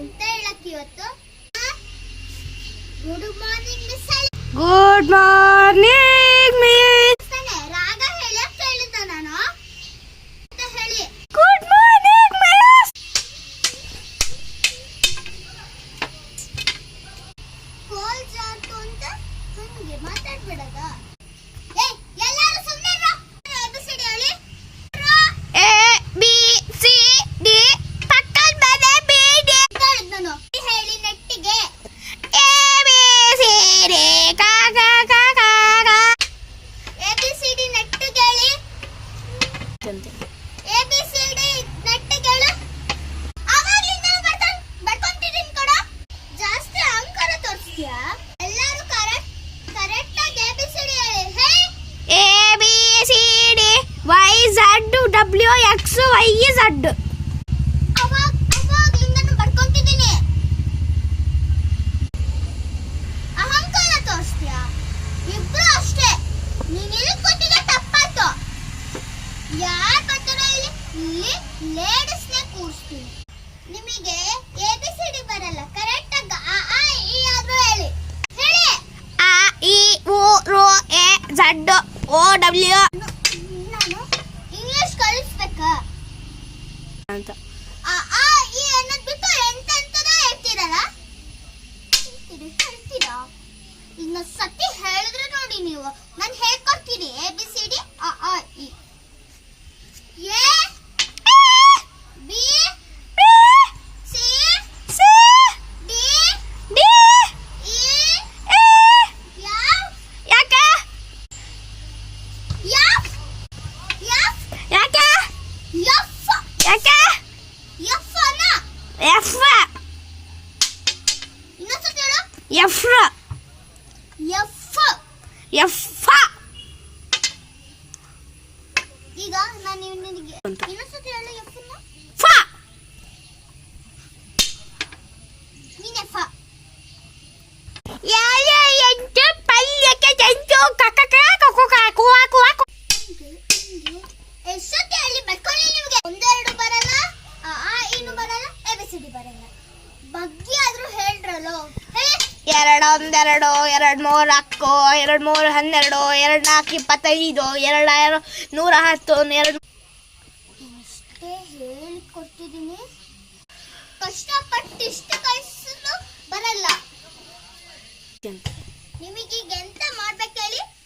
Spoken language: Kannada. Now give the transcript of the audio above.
ಎಂತ ಹೇಳಕ್ಕೆ ಇವತ್ತು? Good morning miss. Good morning miss. ರಾಗ ಹೇಳಕ್ ಹೇಳಿದ್ದ ನಾನು ಅಂತ ಹೇಳಿ. Good morning miss. ಕಾಲ್ ಜಾರ್ತು ಅಂತ ಹಂಗೆ ಮಾತಾಡ್ಬಿಡದ? ಎಲ್ಲರೂ ಸುಮ್ಮನೆ ಇರು. ABCD ಹೇಳಿ. A B C D ಪಕ್ಕದ ಮನೆ B D ನಾನು ಹೇಳಿ ನೆಟ್ಟಿಗೆ. A B C D ಕ ಕ ಕ ಕ ಕ. ABCD ನೆಟ್ಟಿಗೆ ಹೇಳಿ. ABCD ನೆಟ್ಟಿಗೆ ಹೇಳು. ಅವಾಗ್ಲಿಂದ ಬರ್ಕೊಂತಿದ್ದೀನಿ ಕೊಡ. ಜಾಸ್ತಿ ಅಂಕನ ತೋರಿಸ್ತೀಯಾ? ಎಲ್ಲರೂ ಕರೆಕ್ಟ್ ಆಗಿ ABCD ಹೇಳಿ. ಹೇ A B C D Y Z W X Y Z. ಅವಾಗ್ಲಿಂದ ಬರ್ಕೊಂತಿದ್ದೀನಿ. ಅಹಂಕಾರ ತೋರಿಸ್ತೀಯಾ? ಇಬ್ರು ಅಷ್ಟೇ. ನೀನ್ ಇಲ್ಲಿ ಕೂತಿದ್ದೆ ತಪ್ಪಾಯ್ತು. ಯಾರ್ ಬರ್ತಾರೋ ಇಲ್ಲಿ ಲೇಡೀಸ್ನೇ ಕೂರಿಸ್ತೀನಿ. ನಿಮಗೆ ABCD ಬರಲ್ಲ, ಕರೆಕ್ಟ್ ಆಗಿ ಅ ಆ ಇ ಆದ್ರೂ ಹೇಳಿ. ಹೇಳಿ. A I U R A Z O W ನಾನು ಇಂಗ್ಲಿಷ್ ಕಲಿಸ್ಬೇಕಾ ಅಂತ. ಆ ಆ ಇ ಅನ್ನೋದು ಬಿಟ್ಟು ಎಂತೆಂತದ ಹೇಳ್ತೀರಲ್ಲ. ಹೇಳ್ತೀರಾ? ಇನ್ನೊಂದು ಸತಿ ಹೇಳಿದ್ರೆ ನೋಡಿ ನೀವು, ನಾನು ಹೇಳ್ಕೊಡ್ತೀನಿ. ABCD ಅ ಆ E. A B C D D E E F ಯಾಕೆ ಎಫ್ ಎಫ್ ಯಾಕೆ ಎಫ್ ಯಾಕೆ ಎಫ್ ಅನ್ನ F ಇನ್ನೊಂದು ಸತಿ ಹೇಳು. F F. F ಈಗ ನಾನು ನಿನಗೆ ಇನ್ನೊಂದ್ಸತಿ ಹೇಳು. ಎಫ್ ಅನ್ನ F ನೀನೆ ಫ. ಯಾಯ ಎಂಟು ಪಲ್ಯಕ್ಕೆ ಜಂತು ಕಕ್ಕ ಕುಕ ಕುವ ಕುವ. ಎಷ್ಟೊತ್ತಿ ಹೇಳಿ ಬರ್ಕೊಳ್ಳಿ. ನಿಮಗೆ ಒಂದೆರಡು ಬರಲ್ಲ, ಆ ಆ ಇನ್ನು ಬರಲ್ಲ, ABCD ಬರಲ್ಲ. ಬಗ್ಗೆ ಆದ್ರೂ ಹೇಳ್ರಲ್ಲೋ. ಹೇಳಿ. 2 1 2 2 3 4 2 3 12 2 4 25 2 110 2 ಇಷ್ಟೇ ಹೇಳಿಕೊಡ್ತಿದ್ದೀನಿ. ಕಷ್ಟಪಟ್ಟು ಇಷ್ಟು ಕಲಿಸಲು ಬರಲ್ಲ. ನಿಮಗೀಗ ಎಂತ ಮಾಡ್ಬೇಕು ಹೇಳಿ.